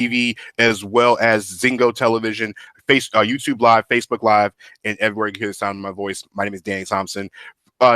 TV, as well as Zingo Television, YouTube Live, Facebook Live, and everywhere you can hear the sound of my voice. My name is Danny Thompson,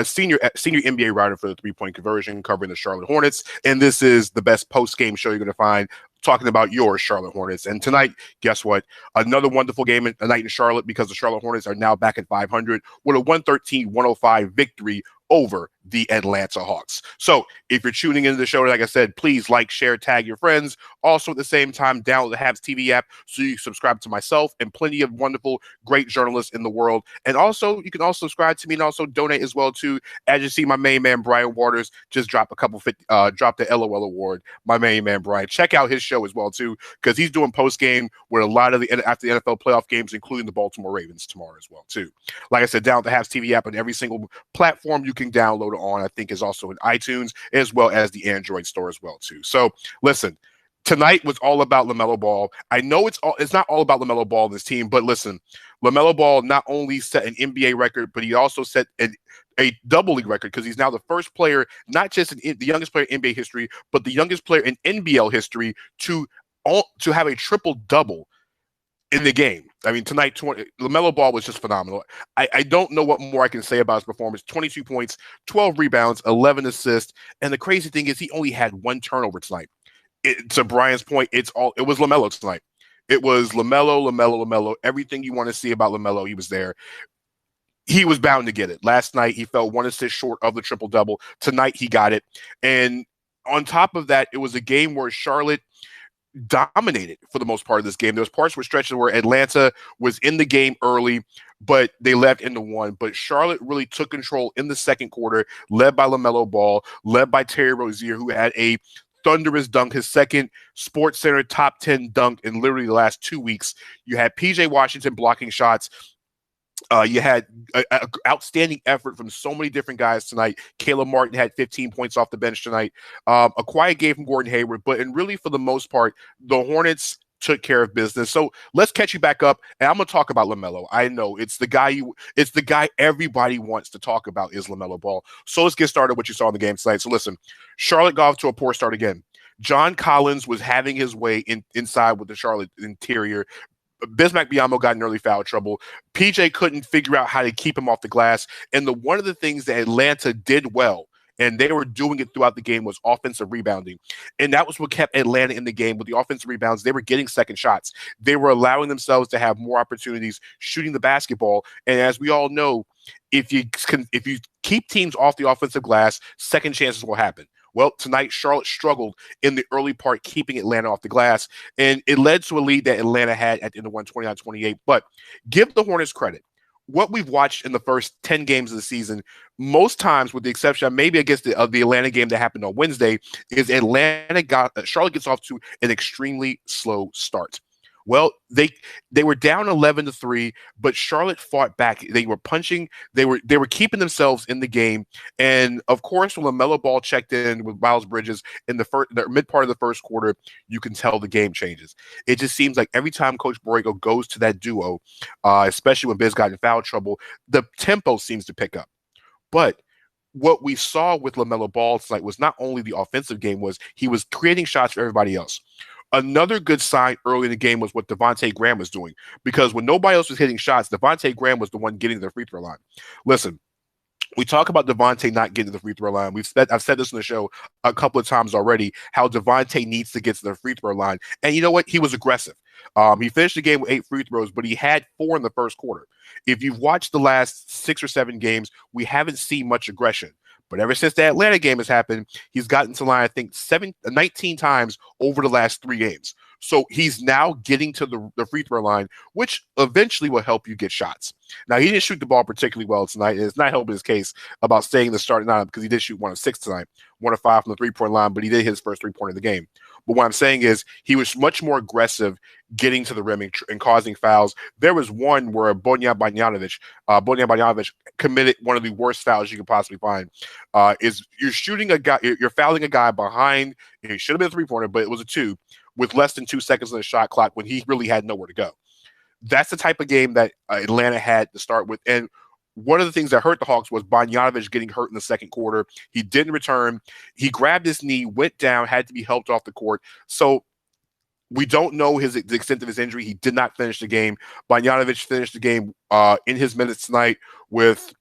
senior NBA writer for the 3-point conversion, covering the Charlotte Hornets, and this is the best post game show you're going to find, talking about your Charlotte Hornets. And tonight, guess what? Another wonderful game a night in Charlotte, because the Charlotte Hornets are now back at 500 with a 113-105 victory over the Atlanta Hawks. So if you're tuning into the show, like I said, please like, share, tag your friends. Also, at the same time, download the Happs TV app so you subscribe to myself and plenty of wonderful, great journalists in the world. And also, you can also subscribe to me and also donate as well too. As you see, my main man Brian Waters just dropped dropped the LOL award. My main man Brian, check out his show as well too, because he's doing post game with a lot of after the NFL playoff games, including the Baltimore Ravens tomorrow as well too. Like I said, download the Happs TV app on every single platform you can download it on. I think is also in iTunes, as well as the Android store as well too. So listen, tonight was all about LaMelo Ball. I know it's not all about LaMelo Ball and this team, but listen, LaMelo Ball not only set an NBA record, but he also set a double league record, because he's now the first player, not just the youngest player in NBA history, but the youngest player in NBL history to have a triple double in the game. I mean, tonight, LaMelo Ball was just phenomenal. I don't know what more I can say about his performance. 22 points, 12 rebounds, 11 assists. And the crazy thing is he only had one turnover tonight. To Brian's point, it was LaMelo tonight. It was LaMelo. Everything you want to see about LaMelo, he was there. He was bound to get it. Last night, he fell 1 assist short of the triple-double. Tonight, he got it. And on top of that, it was a game where Charlotte dominated for the most part of this game. There was parts where stretches where Atlanta was in the game early, but they left into one. But Charlotte really took control in the second quarter, led by LaMelo Ball, led by Terry Rozier, who had a thunderous dunk, his second Sports Center top 10 dunk in literally the last 2 weeks. You had PJ Washington blocking shots. You had an outstanding effort from so many different guys tonight. Caleb Martin had 15 points off the bench tonight. A quiet game from Gordon Hayward, but really for the most part, the Hornets took care of business. So let's catch you back up, and I'm going to talk about LaMelo. I know it's the guy everybody wants to talk about is LaMelo Ball. So let's get started with what you saw in the game tonight. So listen, Charlotte got off to a poor start again. John Collins was having his way inside with the Charlotte interior. Bismack Biyombo got in early foul trouble. PJ couldn't figure out how to keep him off the glass. And one of the things that Atlanta did well, and they were doing it throughout the game, was offensive rebounding. And that was what kept Atlanta in the game. With the offensive rebounds, they were getting second shots. They were allowing themselves to have more opportunities shooting the basketball. And as we all know, if you keep teams off the offensive glass, second chances will happen. Well, tonight, Charlotte struggled in the early part, keeping Atlanta off the glass, and it led to a lead that Atlanta had at the end of 129-28. But give the Hornets credit. What we've watched in the first 10 games of the season, most times, with the exception of maybe against the Atlanta game that happened on Wednesday, is Charlotte gets off to an extremely slow start. Well, they were down 11-3, but Charlotte fought back. They were punching. They were keeping themselves in the game. And of course, when LaMelo Ball checked in with Miles Bridges in the mid part of the first quarter, you can tell the game changes. It just seems like every time Coach Borrego goes to that duo, especially when Biz got in foul trouble, the tempo seems to pick up. But what we saw with LaMelo Ball tonight was not only the offensive game, was he was creating shots for everybody else. Another good sign early in the game was what Devontae Graham was doing, because when nobody else was hitting shots, Devontae Graham was the one getting the free throw line. Listen, we talk about Devontae not getting to the free throw line. I've said this in the show a couple of times already, how Devontae needs to get to the free throw line. And you know what? He was aggressive. He finished the game with 8 free throws, but he had 4 in the first quarter. If you've watched the last 6 or 7 games, we haven't seen much aggression. But ever since the Atlanta game has happened, he's gotten to line, I think, 19 times over the last 3 games. So he's now getting to the free throw line, which eventually will help you get shots. Now, he didn't shoot the ball particularly well tonight, and it's not helping his case about staying in the starting lineup, because he did shoot 1 of 6 tonight, 1 of 5 from the three-point line, but he did hit his first three-pointer of the game. But what I'm saying is he was much more aggressive getting to the rim and causing fouls. There was one where Bojan Bogdanovic committed one of the worst fouls you could possibly find. You're fouling a guy behind. It should have been a three-pointer, but it was a 2 with less than 2 seconds on the shot clock when he really had nowhere to go. That's the type of game that Atlanta had to start with. And one of the things that hurt the Hawks was Bogdanovic getting hurt in the second quarter. He didn't return. He grabbed his knee, went down, had to be helped off the court. So We don't know the extent of his injury. He did not finish the game. Bogdanovic finished the game in his minutes tonight with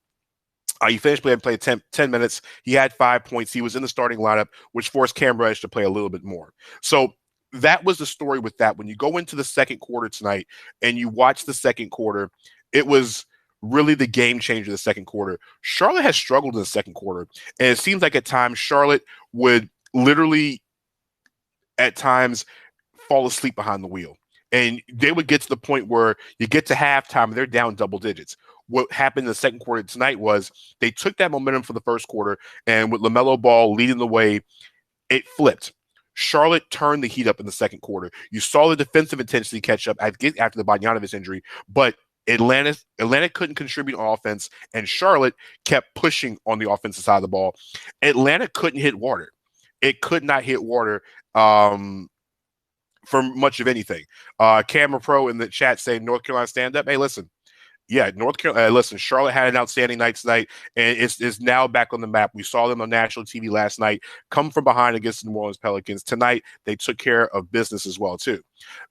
he finished played 10 minutes. He had 5 points. He was in the starting lineup, which forced Cam Reddish to play a little bit more. So that was the story with that. When you go into the second quarter tonight and you watch the second quarter, it was really the game changer of the second quarter. Charlotte has struggled in the second quarter, and it seems like at times Charlotte would literally at times fall asleep behind the wheel. And they would get to the point where you get to halftime and they're down double digits. What happened in the second quarter tonight was they took that momentum for the first quarter, and with LaMelo Ball leading the way, it flipped. Charlotte turned the heat up in the second quarter. You saw the defensive intensity catch up after the Bogdanovic injury, but Atlanta couldn't contribute on offense, and Charlotte kept pushing on the offensive side of the ball. Atlanta couldn't hit water. It could not hit water for much of anything. Camera Pro in the chat saying North Carolina stand up. Hey, listen. Yeah, North Carolina. Listen, Charlotte had an outstanding night tonight, and it's now back on the map. We saw them on national TV last night, come from behind against the New Orleans Pelicans. Tonight, they took care of business as well, too.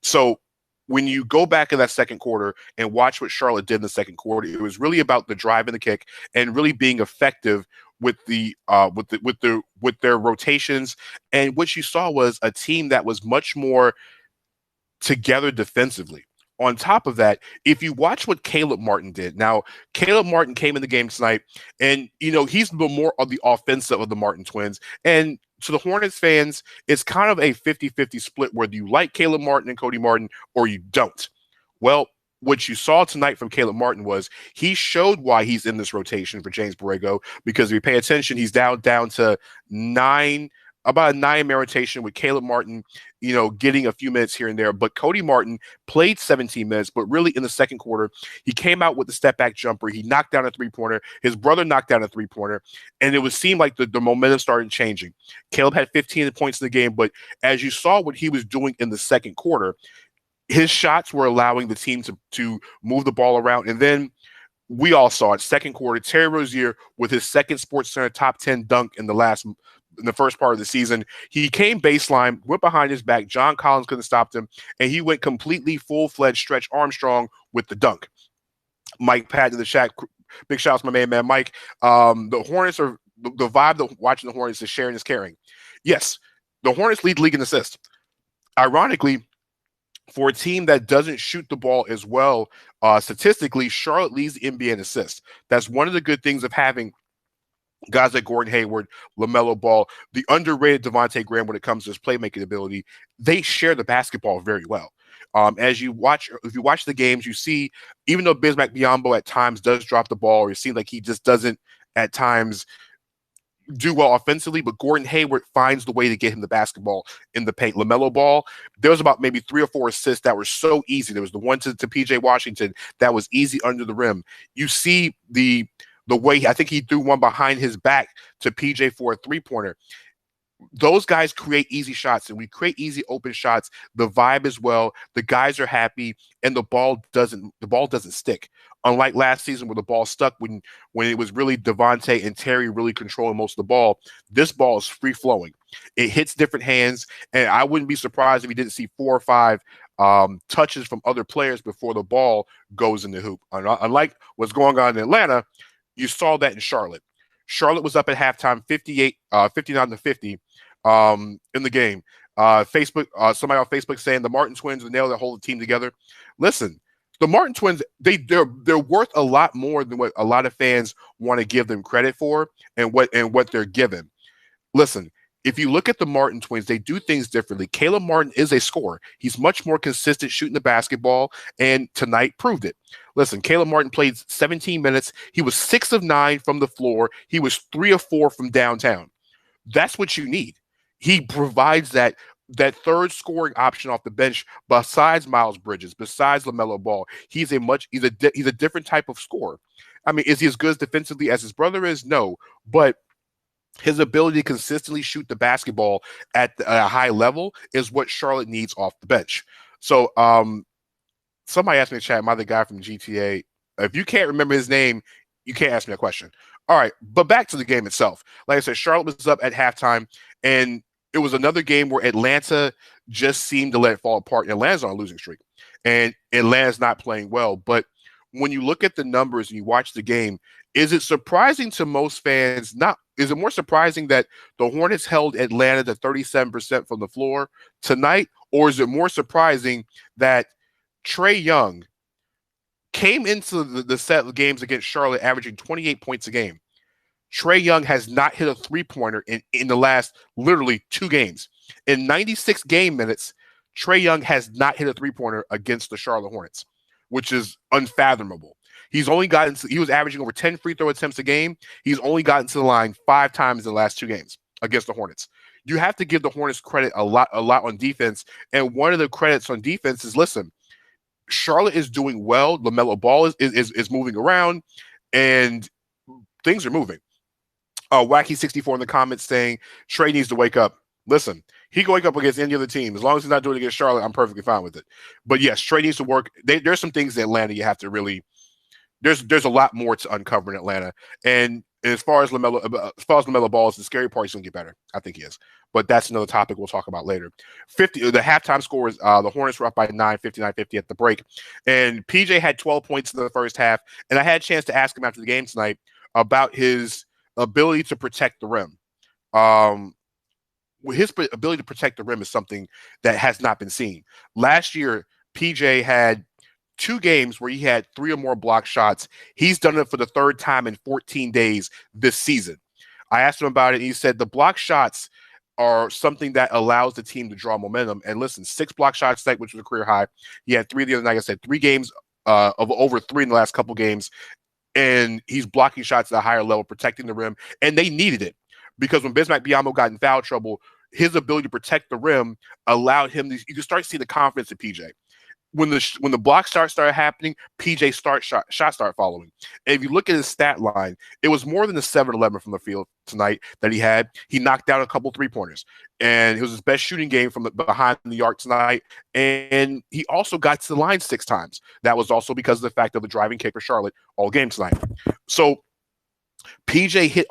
So when you go back in that second quarter and watch what Charlotte did in the second quarter, it was really about the drive and the kick and really being effective with their rotations. And what you saw was a team that was much more together defensively. On top of that, if you watch what Caleb Martin did, now Caleb Martin came in the game tonight, and he's the more of the offensive of the Martin twins. And to the Hornets fans, it's kind of a 50-50 split, whether you like Caleb Martin and Cody Martin or you don't. Well, what you saw tonight from Caleb Martin was he showed why he's in this rotation for James Borrego, because if you pay attention, he's down to about a 9-man rotation with Caleb Martin, getting a few minutes here and there. But Cody Martin played 17 minutes, but really in the second quarter, he came out with the step back jumper. He knocked down a 3-pointer. His brother knocked down a 3-pointer. And it seemed like the momentum started changing. Caleb had 15 points in the game, but as you saw what he was doing in the second quarter, his shots were allowing the team to move the ball around. And then we all saw it. Second quarter, Terry Rozier with his second SportsCenter top 10 dunk in the first part of the season. He came baseline, went behind his back. John Collins couldn't stop him, and he went completely full-fledged stretch Armstrong with the dunk. Mike Patton in the chat, big shout out to my man Mike. The Hornets are the vibe that watching the Hornets is sharing is caring. Yes, the Hornets lead league in assists. Ironically, for a team that doesn't shoot the ball as well, statistically, Charlotte leads the NBA in assists. That's one of the good things of having guys like Gordon Hayward, LaMelo Ball, the underrated Devontae Graham when it comes to his playmaking ability. They share the basketball very well. If you watch the games, you see, even though Bismack Biyombo at times does drop the ball, or it seems like he just doesn't at times do well offensively, but Gordon Hayward finds the way to get him the basketball in the paint. LaMelo Ball, there was about maybe 3 or 4 assists that were so easy. There was the one to PJ Washington that was easy under the rim. You see the way, I think he threw one behind his back to PJ for a 3-pointer. Those guys create easy shots, and we create easy open shots. The vibe as well. The guys are happy, and the ball doesn't stick. Unlike last season where the ball stuck when it was really Devontae and Terry really controlling most of the ball, this ball is free flowing. It hits different hands, and I wouldn't be surprised if you didn't see 4 or 5 touches from other players before the ball goes in the hoop. Unlike what's going on in Atlanta, you saw that in Charlotte. Charlotte was up at halftime 59-50 in the game. Somebody on Facebook saying the Martin twins are the nail that hold the team together. Listen, the Martin twins, they're worth a lot more than what a lot of fans want to give them credit for and what they're given. Listen, if you look at the Martin twins, they do things differently. Caleb Martin is a scorer. He's much more consistent shooting the basketball, and tonight proved it. Listen, Caleb Martin played 17 minutes. He was 6 of 9 from the floor. He was 3 of 4 from downtown. That's what you need. He provides that third scoring option off the bench besides Miles Bridges, besides LaMelo Ball. He's a different type of scorer. I mean, is he as good defensively as his brother is? No, but his ability to consistently shoot the basketball at a high level is what Charlotte needs off the bench. So somebody asked me in the chat, am I the guy from GTA? If you can't remember his name, you can't ask me a question. All right, but back to the game itself. Like I said, Charlotte was up at halftime, and it was another game where Atlanta just seem to let it fall apart. And Atlanta's on a losing streak, and Atlanta's not playing well. But when you look at the numbers and you watch the game, is it surprising to most fans? Not is it more surprising that the Hornets held Atlanta to 37% from the floor tonight, or is it more surprising that Trae Young came into the set of games against Charlotte averaging 28 points a game? Trae Young has not hit a three-pointer in the last literally 2 games. In 96 game minutes, Trae Young has not hit a three-pointer against the Charlotte Hornets, which is unfathomable. He was averaging over 10 free throw attempts a game. He's only gotten to the line 5 times in the last 2 games against the Hornets. You have to give the Hornets credit a lot on defense. And one of the credits on defense is, listen, Charlotte is doing well. LaMelo Ball is moving around, and things are moving. Wacky64 in the comments saying Trae needs to wake up. Listen, he can wake up against any other team. As long as he's not doing it against Charlotte, I'm perfectly fine with it. But yes, Trae needs to work. There's some things in Atlanta you have to really – there's a lot more to uncover in Atlanta. And as far as LaMelo Ball is, the scary part, he's going to get better. I think he is. But that's another topic we'll talk about later. The halftime score is the Hornets were up by 9, 59-50 at the break. And PJ had 12 points in the first half. And I had a chance to ask him after the game tonight about his ability to protect the rim. His ability to protect the rim is something that has not been seen. Last year, PJ had 2 games where he had 3 or more block shots. He's done it for the 3rd time in 14 days this season. I asked him about it, and he said the block shots are something that allows the team to draw momentum. And listen, 6 block shots tonight, which was a career high. He had 3 the other night. I said 3 games of over 3 in the last couple games. And he's blocking shots at a higher level, protecting the rim. And they needed it because when Bismack Biyombo got in foul trouble, his ability to protect the rim allowed him to – you can start to see the confidence in PJ. When the block started happening, PJ shot start following. And if you look at his stat line, it was more than the 7-11 from the field tonight that he had. He knocked down a couple 3-pointers, and it was his best shooting game from behind the arc tonight. And he also got to the line 6 times. That was also because of the fact of the driving kick for Charlotte all game tonight. So PJ hit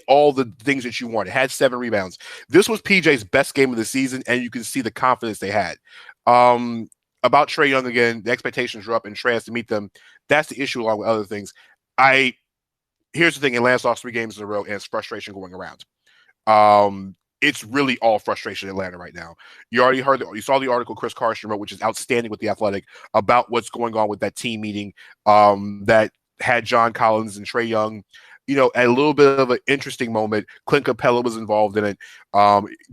all the things that you wanted. Had 7 rebounds. This was PJ's best game of the season, and you can see the confidence they had. About Trae Young again, the expectations are up, and Trae has to meet them. That's the issue, along with other things. Here's the thing: Atlanta's lost 3 games in a row, and it's frustration going around. It's really all frustration in Atlanta right now. You saw the article Chris Carson wrote, which is outstanding with The Athletic, about what's going on with that team meeting that had John Collins and Trae Young. A little bit of an interesting moment. Clint Capella was involved in it.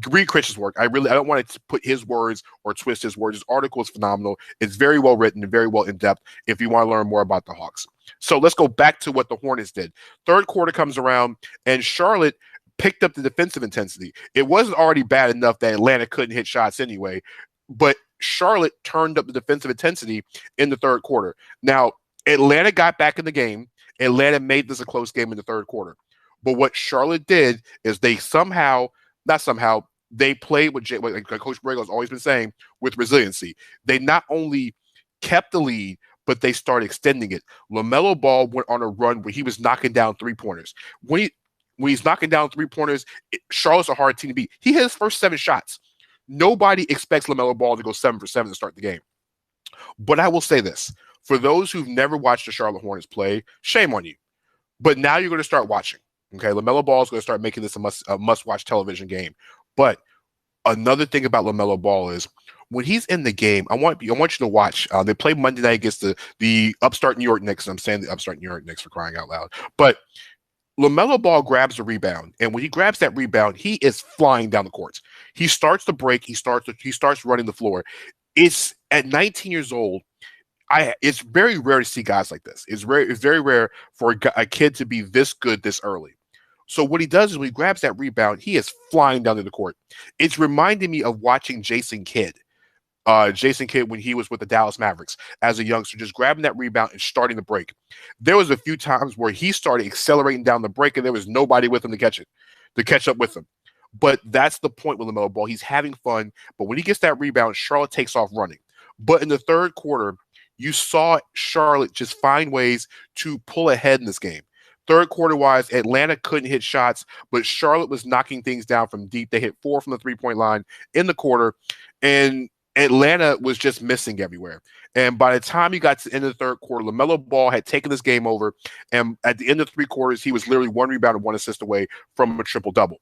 Read Chris's work. I don't want to put his words or twist his words. His article is phenomenal. It's very well written and very well in depth if you want to learn more about the Hawks. So let's go back to what the Hornets did. Third quarter comes around, and Charlotte picked up the defensive intensity. It wasn't already bad enough that Atlanta couldn't hit shots anyway, but Charlotte turned up the defensive intensity in the third quarter. Now, Atlanta got back in the game. Atlanta made this a close game in the third quarter. But what Charlotte did is they they played with like Coach Borrego has always been saying, with resiliency. They not only kept the lead, but they started extending it. LaMelo Ball went on a run where he was knocking down 3-pointers. When he's knocking down 3-pointers, Charlotte's a hard team to beat. He hit his first 7 shots. Nobody expects LaMelo Ball to go 7 for 7 to start the game. But I will say this. For those who've never watched the Charlotte Hornets play, shame on you. But now you're going to start watching. Okay, LaMelo Ball is going to start making this a must-watch television game. But another thing about LaMelo Ball is when he's in the game, I want you to watch. They play Monday night against the upstart New York Knicks. I'm saying the upstart New York Knicks for crying out loud. But LaMelo Ball grabs a rebound, and when he grabs that rebound, he is flying down the courts. He starts to break. He starts running the floor. It's at 19 years old. It's very rare to see guys like this. It's very rare for a kid to be this good this early. So what he does is when he grabs that rebound, he is flying down to the court. It's reminding me of watching Jason Kidd. Jason Kidd when he was with the Dallas Mavericks as a youngster, just grabbing that rebound and starting the break. There was a few times where he started accelerating down the break, and there was nobody with him to catch up with him. But that's the point with LaMelo Ball. He's having fun, but when he gets that rebound, Charlotte takes off running. But in the third quarter, you saw Charlotte just find ways to pull ahead in this game. Third quarter-wise, Atlanta couldn't hit shots, but Charlotte was knocking things down from deep. They hit 4 from the three-point line in the quarter. And Atlanta was just missing everywhere. And by the time he got to the end of the third quarter, LaMelo Ball had taken this game over. And at the end of 3 quarters, he was literally 1 rebound and 1 assist away from a triple-double.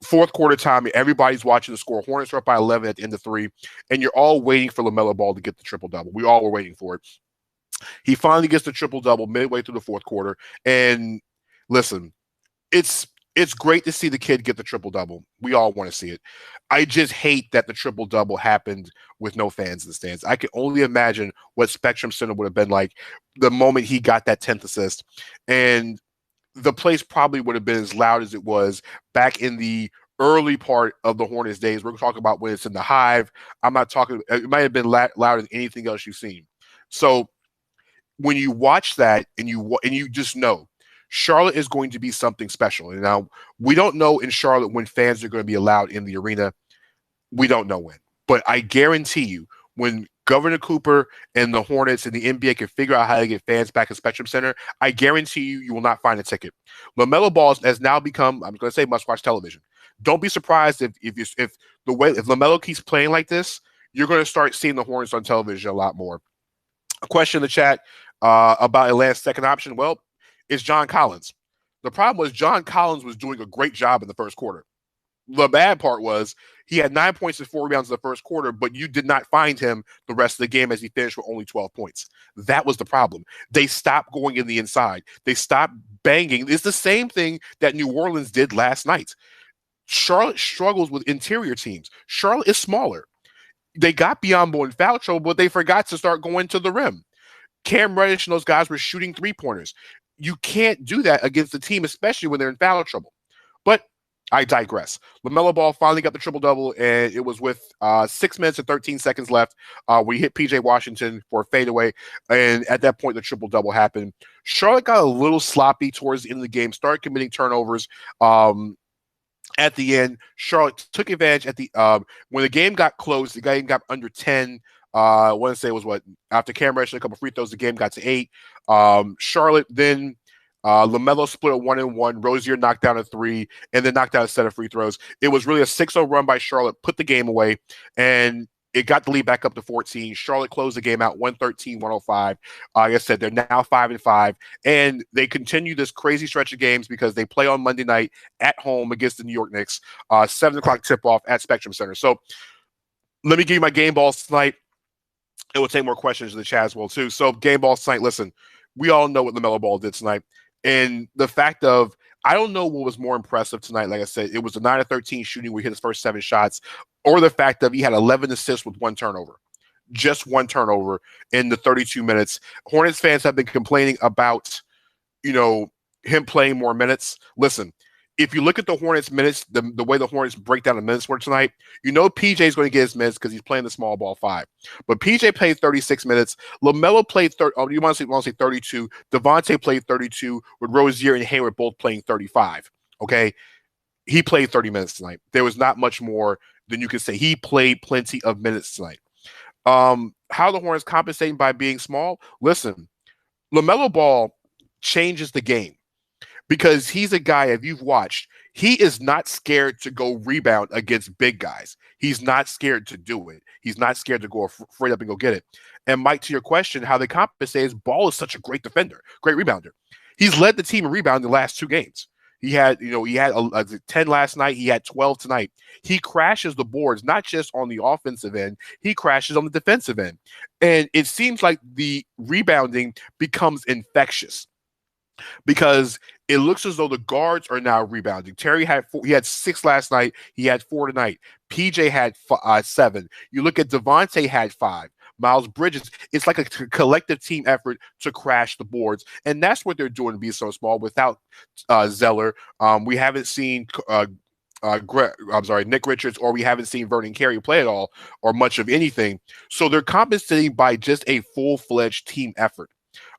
Fourth quarter time, everybody's watching the score. Hornets are up by 11 at the end of 3, and you're all waiting for LaMelo Ball to get the triple-double. We all were waiting for it. He finally gets the triple-double midway through the fourth quarter. And listen, it's great to see the kid get the triple-double. We all want to see it. I just hate that the triple-double happened with no fans in the stands. I can only imagine what Spectrum Center would have been like the moment he got that 10th assist. And the place probably would have been as loud as it was back in the early part of the Hornets days. We're talking about when it's in the Hive. I'm not talking, it might have been louder than anything else you've seen. So when you watch that and you just know Charlotte is going to be something special. And now we don't know in Charlotte when fans are going to be allowed in the arena. We don't know when, but I guarantee you when Governor Cooper and the Hornets and the NBA can figure out how to get fans back at Spectrum Center, I guarantee you will not find a ticket. LaMelo Ball has now become, I'm going to say, must-watch television. Don't be surprised if LaMelo keeps playing like this, you're going to start seeing the Hornets on television a lot more. A question in the chat about Atlanta's second option. Well, it's John Collins. The problem was John Collins was doing a great job in the first quarter. The bad part was he had 9 points and 4 rebounds in the first quarter, but you did not find him the rest of the game as he finished with only 12 points. That was the problem. They stopped going in the inside. They stopped banging. It's the same thing that New Orleans did last night. Charlotte struggles with interior teams. Charlotte is smaller. They got Biyombo in foul trouble, but they forgot to start going to the rim. Cam Reddish and those guys were shooting three-pointers. You can't do that against the team, especially when they're in foul trouble. But I digress. LaMelo Ball finally got the triple-double, and it was with 6 minutes and 13 seconds left. We hit P.J. Washington for a fadeaway, and at that point, the triple-double happened. Charlotte got a little sloppy towards the end of the game, started committing turnovers. At the end, Charlotte took advantage at the when the game got close, the game got under 10. I want to say it was after Cam Reddish a couple free throws, the game got to 8. Charlotte then LaMelo split a 1-and-1. Rozier knocked down a 3, and then knocked down a set of free throws. It was really a 6-0 run by Charlotte, put the game away, and it got the lead back up to 14. Charlotte closed the game out 113-105. Like I said, they're now 5-5, and they continue this crazy stretch of games because they play on Monday night at home against the New York Knicks. 7 o'clock tip-off at Spectrum Center. So let me give you my game balls tonight. It will take more questions in the chat as well, too. So game balls tonight, listen, we all know what LaMelo Ball did tonight. And the fact of, I don't know what was more impressive tonight. Like I said, it was the 9-13 shooting where he hit his first 7 shots, or the fact that he had 11 assists with 1 turnover. Just 1 turnover in the 32 minutes. Hornets fans have been complaining about, him playing more minutes. Listen, if you look at the Hornets minutes, the way the Hornets break down the minutes for tonight, PJ is going to get his minutes because he's playing the small ball 5. But PJ played 36 minutes. LaMelo played 30. Oh, you want to say 32? Devontae played 32 with Rozier and Hayward both playing 35. Okay, he played 30 minutes tonight. There was not much more than you could say. He played plenty of minutes tonight. How the Hornets compensating by being small? Listen, LaMelo Ball changes the game. Because he's a guy, if you've watched, he is not scared to go rebound against big guys. He's not scared to do it. He's not scared to go afraid up and go get it. And Mike, to your question, how they compensate is Ball is such a great defender, great rebounder. He's led the team in rebound the last 2 games. He had 10 last night. He had 12 tonight. He crashes the boards, not just on the offensive end. He crashes on the defensive end. And it seems like the rebounding becomes infectious because it looks as though the guards are now rebounding. Terry had 4, he had 6 last night. He had 4 tonight. PJ had 7. You look at Devontae had 5. Miles Bridges, it's like a collective team effort to crash the boards. And that's what they're doing to be so small without Zeller. We haven't seen Nick Richards, or we haven't seen Vernon Carey play at all or much of anything. So they're compensating by just a full-fledged team effort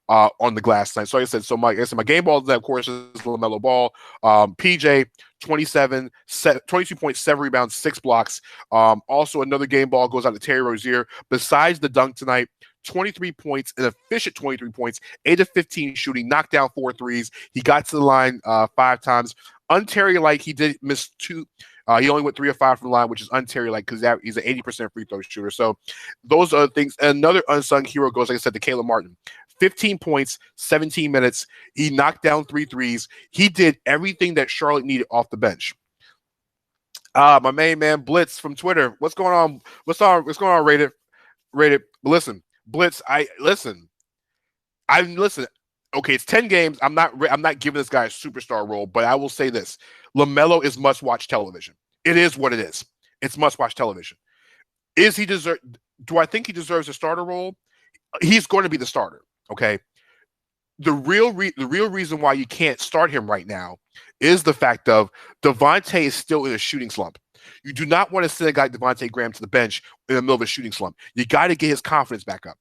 on the glass tonight. So like I said, my game ball, of course, is LaMelo Ball. PJ, 22.7 rebounds, 6 blocks. Also, another game ball goes out to Terry Rozier. Besides the dunk tonight, 23 points, an efficient 23 points, 8 of 15 shooting, knocked down 4 threes. He got to the line 5 times. Un-Terry, like he did miss 2. He only went 3 of 5 from the line, which is un-Terry like because he's an 80% free throw shooter. So those are things. Another unsung hero goes, like I said, to Caleb Martin. 15 points, 17 minutes. He knocked down 3 threes. He did everything that Charlotte needed off the bench. My main man Blitz from Twitter. What's going on? What's going on? Rated. Listen, Blitz. Listen. Okay, it's 10 games. I'm not giving this guy a superstar role, but I will say this: LaMelo is must-watch television. It is what it is. It's must-watch television. Is he deserve? Do I think he deserves a starter role? He's going to be the starter. Okay. The real reason why you can't start him right now is the fact of Devontae is still in a shooting slump. You do not want to send a guy like Devontae Graham to the bench in the middle of a shooting slump. You got to get his confidence back up.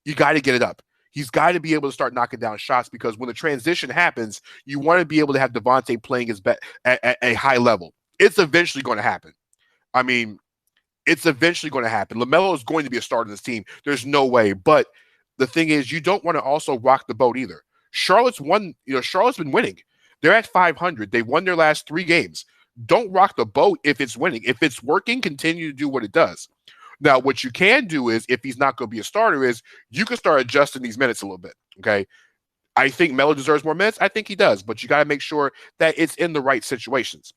You got to get it up. He's got to be able to start knocking down shots because when the transition happens, you want to be able to have Devontae playing his at a high level. It's eventually going to happen. I mean, it's eventually going to happen. LaMelo is going to be a starter in this team. There's no way. But the thing is, you don't want to also rock the boat either. Charlotte's been winning. They're at 500. They've won their last 3 games. Don't rock the boat if it's winning. If it's working, continue to do what it does. Now, what you can do is, if he's not going to be a starter, is you can start adjusting these minutes a little bit, okay? I think Melo deserves more minutes. I think he does, but you got to make sure that it's in the right situations.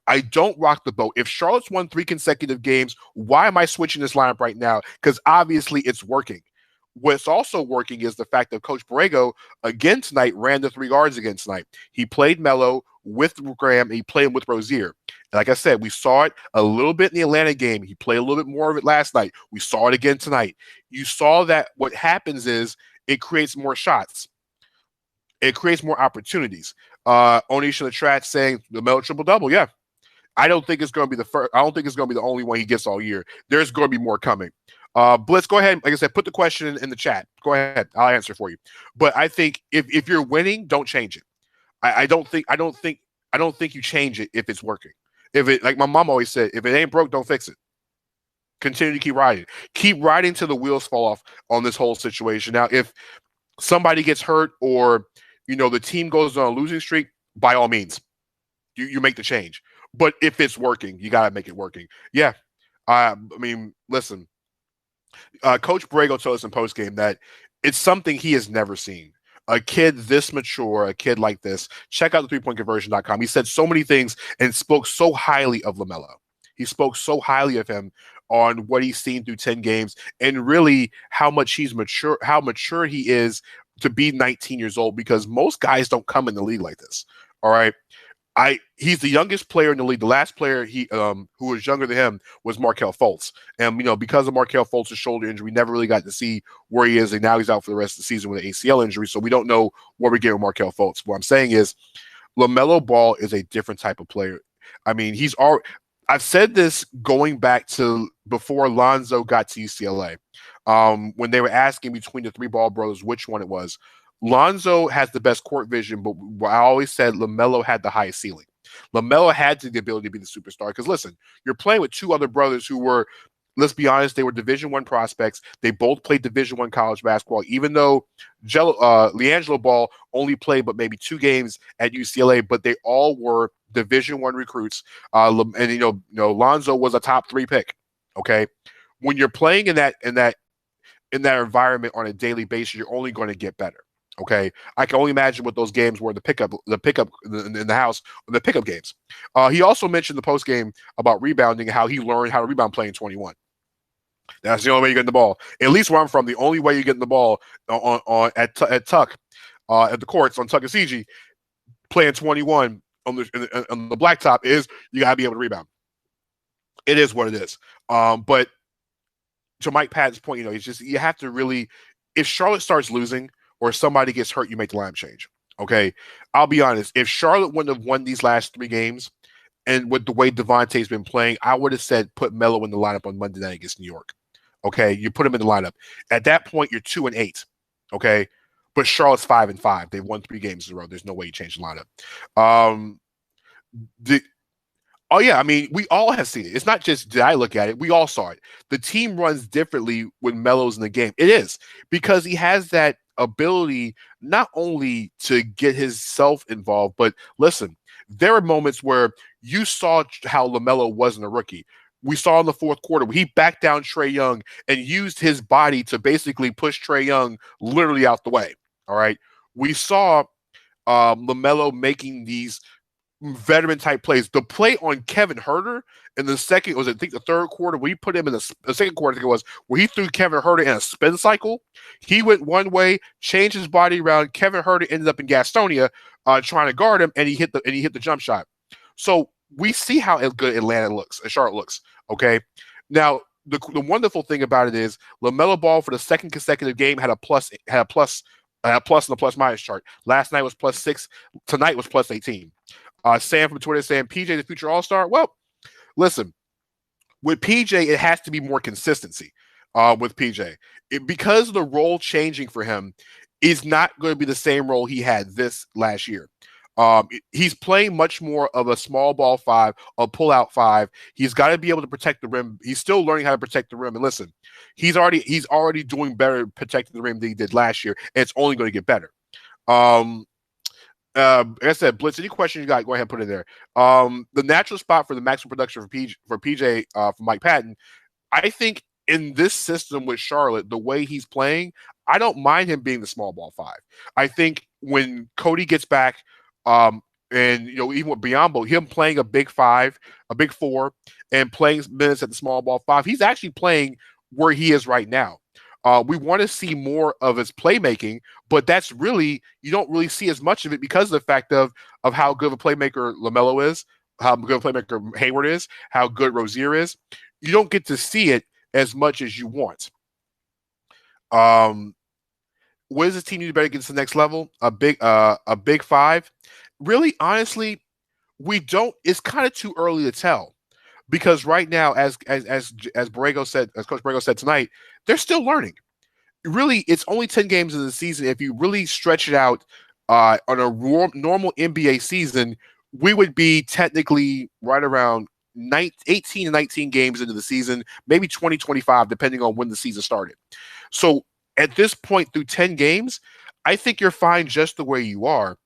I don't rock the boat. If Charlotte's won 3 consecutive games, why am I switching this lineup right now? Because obviously it's working. What's also working is the fact that Coach Borrego, again tonight, ran the 3 guards again tonight. He played Melo with Graham, and he played him with Rozier. And like I said, we saw it a little bit in the Atlanta game. He played a little bit more of it last night. We saw it again tonight. You saw that what happens is it creates more shots. It creates more opportunities. Onish in the chat saying the Melo triple-double. Yeah. I don't think it's going to be the first. I don't think it's going to be the only one he gets all year. There's going to be more coming. Blitz, go ahead. Like I said, put the question in the chat. Go ahead. I'll answer for you. But I think if you're winning, don't change it. I don't think you change it if it's working. If it, like my mom always said, if it ain't broke, don't fix it. Continue to keep riding. Keep riding till the wheels fall off on this whole situation. Now, if somebody gets hurt or the team goes on a losing streak, by all means, you make the change. But if it's working, you gotta make it working. Yeah. I mean, listen. Coach Borrego told us in postgame that it's something he has never seen. A kid this mature, a kid like this. Check out the 3pointconversion.com. He said so many things and spoke so highly of LaMelo. He spoke so highly of him on what he's seen through 10 games and really how much he's mature, how mature he is to be 19 years old, because most guys don't come in the league like this. All right. He's the youngest player in the league. The last player who was younger than him was Markelle Fultz. And, because of Markelle Fultz's shoulder injury, we never really got to see where he is. And now he's out for the rest of the season with an ACL injury. So we don't know where we're getting with Markelle Fultz. What I'm saying is LaMelo Ball is a different type of player. I mean, I've said this going back to before Lonzo got to UCLA. When they were asking between the 3 Ball brothers which one it was, Lonzo has the best court vision, but I always said LaMelo had the highest ceiling. LaMelo had the ability to be the superstar because, listen, you're playing with 2 other brothers who were, let's be honest, they were Division I prospects. They both played Division I college basketball, even though LiAngelo Ball only played but maybe 2 games at UCLA, but they all were Division I recruits. And Lonzo was a top 3 pick. Okay, when you're playing in that environment on a daily basis, you're only going to get better. Okay, I can only imagine what those games were. The pickup in the house, the pickup games. He also mentioned the post game about rebounding and how he learned how to rebound playing 21. That's the only way you get the ball. At least where I'm from, the only way you get the ball at Tuck at the courts on Tuckasegee playing 21 on the blacktop is you gotta be able to rebound. It is what it is. But to Mike Patton's point, it's just you have to really, if Charlotte starts losing or somebody gets hurt, you make the lineup change. Okay, I'll be honest. If Charlotte wouldn't have won these last 3 games, and with the way Devontae's been playing, I would have said put Melo in the lineup on Monday night against New York. Okay, you put him in the lineup. At that point, you're 2-8. Okay, but Charlotte's 5-5. They've won 3 games in a row. There's no way you change the lineup. Oh, yeah, I mean, we all have seen it. It's not just did I look at it. We all saw it. The team runs differently when Melo's in the game. It is because he has that ability not only to get himself involved, but listen, there are moments where you saw how LaMelo wasn't a rookie. We saw in the fourth quarter where he backed down Trae Young and used his body to basically push Trae Young literally out the way. All right. We saw LaMelo making these veteran type plays. The play on Kevin Huerter in the second was, I think, the third quarter, where he put him in the second quarter, I think it was, where he threw Kevin Huerter in a spin cycle. He went one way, changed his body around. Kevin Huerter ended up in Gastonia trying to guard him, and he hit the jump shot. So we see how good Atlanta looks, Charlotte looks. Okay, now the wonderful thing about it is LaMelo Ball for the second consecutive game had a plus in the plus minus chart. Last night was +6. Tonight was +18. Sam from Twitter saying PJ the future All-Star. Well, listen, with PJ, it has to be more consistency. With PJ, because the role changing for him is not going to be the same role he had this last year. He's playing much more of a small ball 5, a pull-out 5. He's got to be able to protect the rim. He's still learning how to protect the rim. And listen, he's already doing better protecting the rim than he did last year, and it's only going to get better. Like I said, Blitz, any questions you got, go ahead and put it there. The natural spot for the maximum production for PJ from Mike Patton, I think in this system with Charlotte, the way he's playing, I don't mind him being the small ball 5. I think when Cody gets back, and even with Biyombo, him playing a big 5, a big 4, and playing minutes at the small ball 5, he's actually playing where he is right now. We want to see more of his playmaking, but that's really, you don't really see as much of it because of the fact of how good of a playmaker LaMelo is, how good of a playmaker Hayward is, how good Rozier is. You don't get to see it as much as you want. What does this team need to better get to the next level? A big 5? Really, honestly, we don't. It's kind of too early to tell, because right now, as Borrego said, as Coach Borrego said tonight, they're still learning. Really, it's only 10 games in the season. If you really stretch it out on a normal NBA season, we would be technically right around 18 to 19 games into the season, maybe 20, 25, depending on when the season started. So at this point, through 10 games, I think you're fine just the way you are.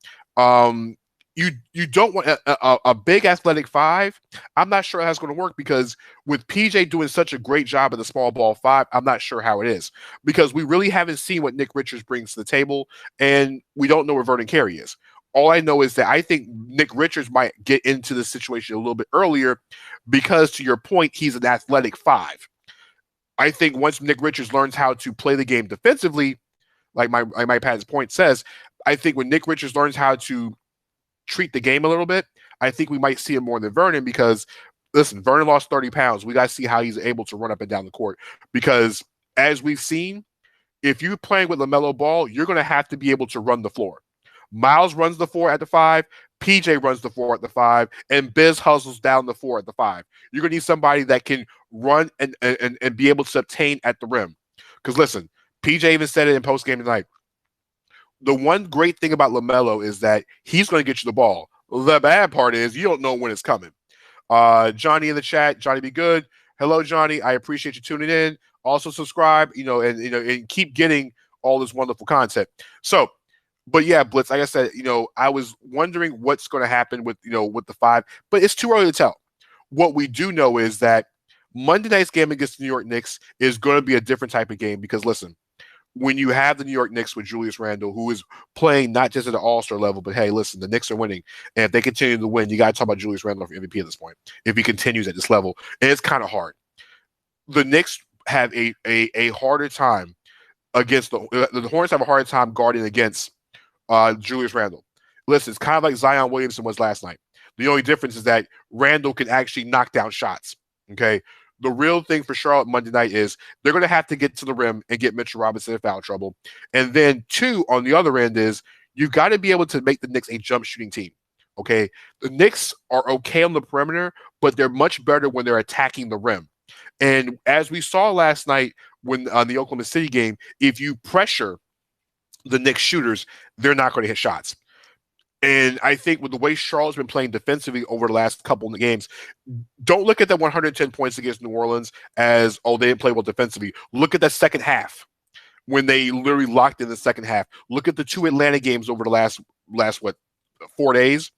You don't want a big athletic 5. I'm not sure how it's going to work, because with PJ doing such a great job at the small ball 5, I'm not sure how it is, because we really haven't seen what Nick Richards brings to the table, and we don't know where Vernon Carey is. All I know is that I think Nick Richards might get into the situation a little bit earlier, because, to your point, he's an athletic 5. I think once Nick Richards learns how to play the game defensively, like my Pat's point says, I think when Nick Richards learns how to treat the game a little bit, I think we might see him more than Vernon, because, listen, Vernon lost 30 pounds. We got to see how he's able to run up and down the court, because as we've seen, if you're playing with LaMelo Ball, you're going to have to be able to run the floor. Miles runs the 4 at the 5, PJ runs the 4 at the 5, and Biz hustles down the 4 at the 5. You're going to need somebody that can run and be able to obtain at the rim. Because, listen, PJ even said it in postgame tonight. The one great thing about LaMelo is that he's going to get you the ball. The bad part is you don't know when it's coming. Johnny in the chat, Johnny be good. Hello, Johnny. I appreciate you tuning in. Also subscribe, and keep getting all this wonderful content. So, but yeah, Blitz, like I said, I was wondering what's going to happen with the 5, but it's too early to tell. What we do know is that Monday night's game against the New York Knicks is going to be a different type of game, because, listen, when you have the New York Knicks with Julius Randle, who is playing not just at an all-star level, but hey, listen, the Knicks are winning. And if they continue to win, you got to talk about Julius Randle for MVP at this point, if he continues at this level. And it's kind of hard. The Knicks have a harder time against the Hornets have a harder time guarding against Julius Randle. Listen, it's kind of like Zion Williamson was last night. The only difference is that Randle can actually knock down shots. Okay. The real thing for Charlotte Monday night is they're going to have to get to the rim and get Mitchell Robinson in foul trouble. And then 2, on the other end, is you've got to be able to make the Knicks a jump shooting team. Okay. The Knicks are okay on the perimeter, but they're much better when they're attacking the rim. And as we saw last night when on the Oklahoma City game, if you pressure the Knicks shooters, they're not going to hit shots. And I think with the way Charlotte's been playing defensively over the last couple of games, don't look at that 110 points against New Orleans as, oh, they didn't play well defensively. Look at that second half when they literally locked in the second half. Look at the 2 Atlanta games over the last 4 days.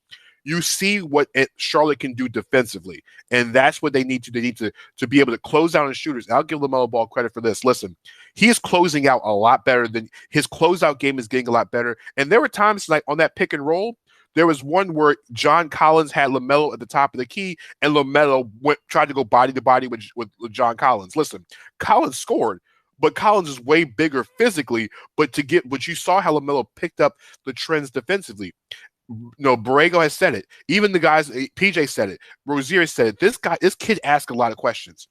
you see what Charlotte can do defensively, and that's what they need to. They need to be able to close down the shooters. I'll give LaMelo Ball credit for this. Listen, he is closing out a lot better than his closeout game is getting a lot better. And there were times like on that pick and roll, there was one where John Collins had LaMelo at the top of the key, and LaMelo tried to go body to body with John Collins. Listen, Collins scored, but Collins is way bigger physically. But you saw how LaMelo picked up the trends defensively. No, Borrego has said it. Even the guys, PJ said it. Rozier said it. This kid asked a lot of questions.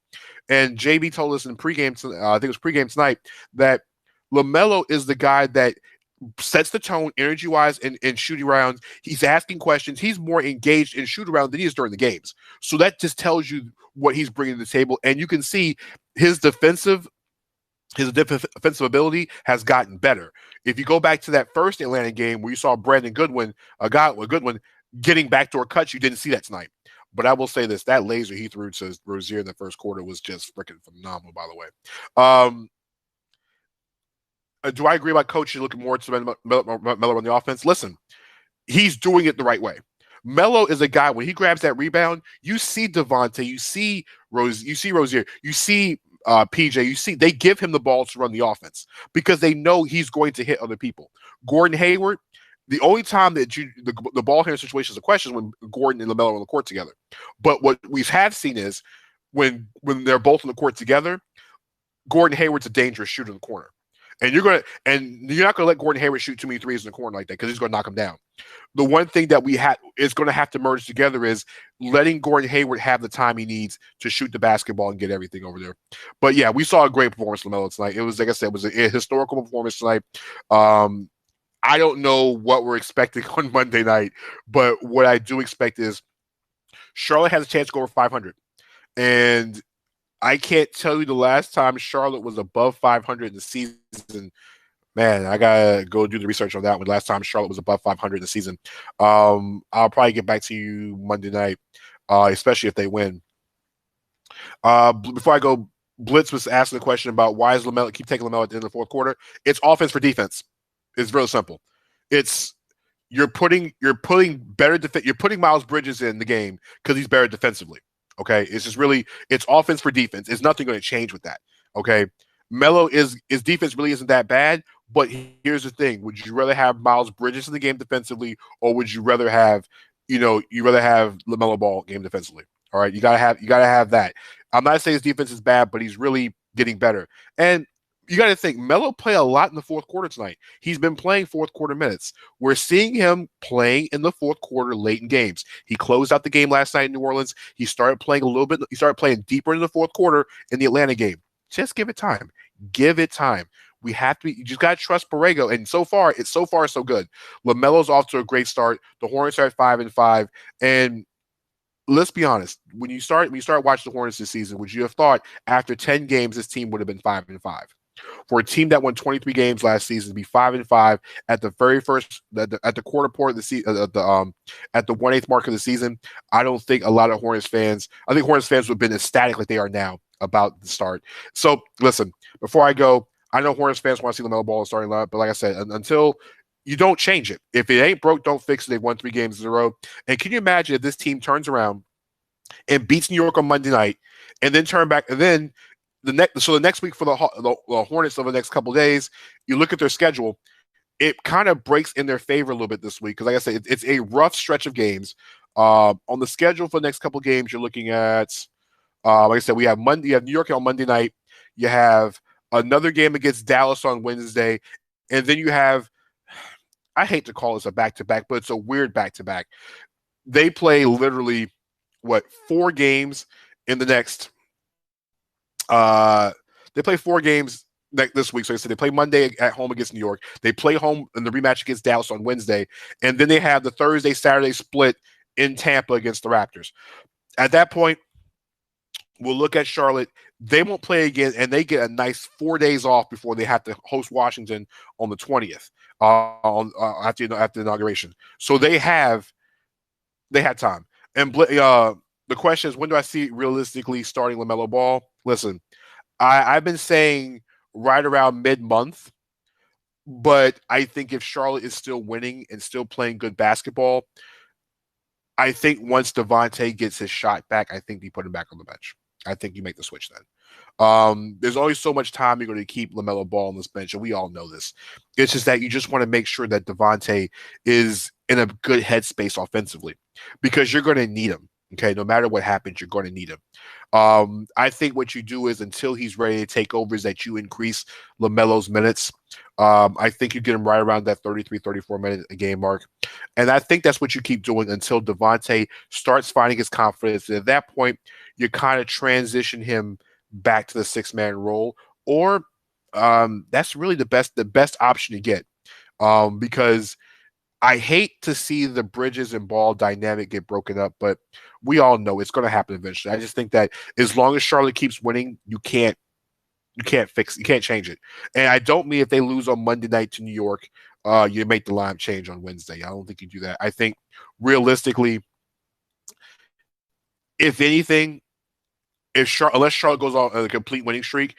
And JB told us in pregame, I think it was pregame tonight, that LaMelo is the guy that sets the tone energy-wise and shooting rounds. He's asking questions. He's more engaged in shoot around than he is during the games. So that just tells you what he's bringing to the table. And you can see his defensive ability has gotten better. If you go back to that first Atlanta game where you saw Brandon Goodwin, getting backdoor cuts, you didn't see that tonight. But I will say this, that laser he threw to Rozier in the first quarter was just freaking phenomenal, by the way. Do I agree about coaching looking more to Melo on the offense? Listen, he's doing it the right way. Melo is a guy, when he grabs that rebound, you see Devontae, you see Rozier, you see PJ, you see they give him the ball to run the offense because they know he's going to hit other people. Gordon Hayward, the only time that the ball handling situation is a question is when Gordon and LaMelo are on the court together. But what we have seen is when they're both on the court together, Gordon Hayward's a dangerous shooter in the corner. And you're not gonna let Gordon Hayward shoot too many threes in the corner like that because he's gonna knock him down. The one thing that is going to have to merge together is letting Gordon Hayward have the time he needs to shoot the basketball and get everything over there. But yeah, we saw a great performance from LaMelo tonight. It was, like I said, it was a historical performance tonight. I don't know what we're expecting on Monday night, but what I do expect is Charlotte has a chance to go over 500. And I can't tell you the last time Charlotte was above 500 in the season. Man, I gotta go do the research on that one. Last time Charlotte was above 500 in the season. I'll probably get back to you Monday night, especially if they win. Before I go, Blitz was asking the question about why is LaMelo keep taking LaMelo at the end of the fourth quarter. It's offense for defense. It's real simple. You're putting Miles Bridges in the game because he's better defensively. Okay, it's offense for defense. It's nothing going to change with that. Okay, Melo his defense really isn't that bad. But here's the thing: would you rather have Miles Bridges in the game defensively, or would you rather have LaMelo Ball game defensively? All right, you gotta have that. I'm not saying his defense is bad, but he's really getting better. And you got to think Melo played a lot in the fourth quarter tonight. He's been playing fourth quarter minutes. We're seeing him playing in the fourth quarter late in games. He closed out the game last night in New Orleans. He started playing a little bit. He started playing deeper in the fourth quarter in the Atlanta game. Just give it time. Give it time. You just got to trust Borrego. And so far so good. LaMelo's off to a great start. The Hornets are at 5-5. And let's be honest, when you start watching the Hornets this season, would you have thought after 10 games this team would have been 5-5? For a team that won 23 games last season to be 5-5 at the very first at the quarter point of the season at the 1/8 mark of the season, I don't think a lot of Hornets fans. I think Hornets fans would have been ecstatic like they are now about the start. So listen, before I go, I know Hornets fans want to see LaMelo Ball in the starting lineup, but like I said, until you don't change it. If it ain't broke, don't fix it. They've won 3 games in a row. And can you imagine if this team turns around and beats New York on Monday night, and then turn back, and then the next week for the Hornets over the next couple of days, you look at their schedule, it kind of breaks in their favor a little bit this week because, like I said, it's a rough stretch of games. On the schedule for the next couple of games, you're looking at, like I said, you have New York on Monday night, you have another game against Dallas on Wednesday, and then you have, I hate to call this a back-to-back, but it's a weird back-to-back. They play literally 4 games in the next. They play 4 games this week. So I said they play Monday at home against New York. They play home in the rematch against Dallas on Wednesday, and then they have the Thursday-Saturday split in Tampa against the Raptors. At that point, we'll look at Charlotte. They won't play again, and they get a nice 4 days off before they have to host Washington on the 20th after the inauguration. So they had time. And the question is, when do I see realistically starting LaMelo Ball? Listen, I've been saying right around mid-month, but I think if Charlotte is still winning and still playing good basketball, I think once Devontae gets his shot back, I think you put him back on the bench. I think you make the switch then. There's only so much time you're going to keep LaMelo Ball on this bench, and we all know this. It's just that you just want to make sure that Devontae is in a good headspace offensively because you're going to need him. Okay, no matter what happens, you're going to need him. I think what you do is until he's ready to take over, is that you increase LaMelo's minutes. I think you get him right around that 33, 34 minute a game mark. And I think that's what you keep doing until Devontae starts finding his confidence. And at that point, you kind of transition him back to the 6-man role, or that's really the best option to get, because I hate to see the Bridges and Ball dynamic get broken up, but we all know it's going to happen eventually. I just think that as long as Charlotte keeps winning, you can't change it. And I don't mean if they lose on Monday night to New York, you make the line change on Wednesday. I don't think you do that. I think realistically, if anything, unless Charlotte goes on a complete winning streak,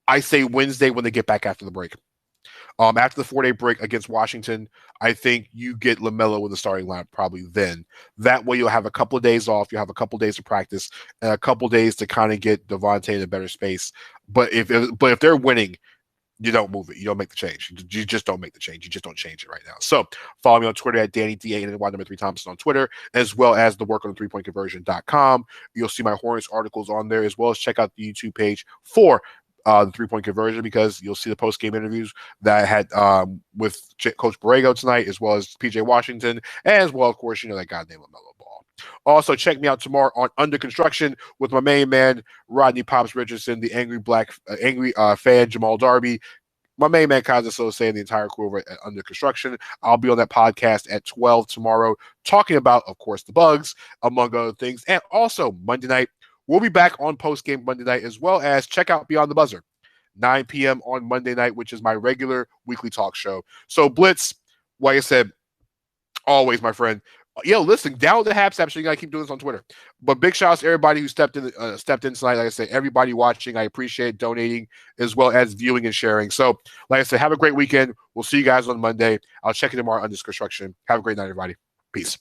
I say Wednesday when they get back after the break. After the 4-day break against Washington, I think you get LaMelo with the starting lineup probably then. That way you'll have a couple of days off, you'll have a couple of days to practice, and a couple of days to kind of get Devontae in a better space. But if they're winning, you don't move it. You don't make the change. You just don't make the change. You just don't change it right now. So follow me on Twitter at DannyDA3 Thompson on Twitter, as well as the work on the 3pointconversion.com. You'll see my Hornets articles on there, as well as check out the YouTube page for the 3-point conversion, because you'll see the post-game interviews that I had with Coach Borrego tonight, as well as PJ Washington, and as well, of course, that guy named LaMelo Ball. Also, check me out tomorrow on Under Construction with my main man, Rodney Pops Richardson, the angry fan, Jamal Darby, my main man, Kaiser Sose, and the entire crew over at Under Construction. I'll be on that podcast at 12 tomorrow, talking about, of course, the Bugs, among other things. And also, Monday night, we'll be back on post-game Monday night, as well as check out Beyond the Buzzer, 9 p.m. on Monday night, which is my regular weekly talk show. So, Blitz, like I said, always, my friend, listen, download the Happs app, so you got to keep doing this on Twitter. But big shout out to everybody who stepped in tonight. Like I said, everybody watching, I appreciate donating as well as viewing and sharing. So, like I said, have a great weekend. We'll see you guys on Monday. I'll check in tomorrow on this construction. Have a great night, everybody. Peace.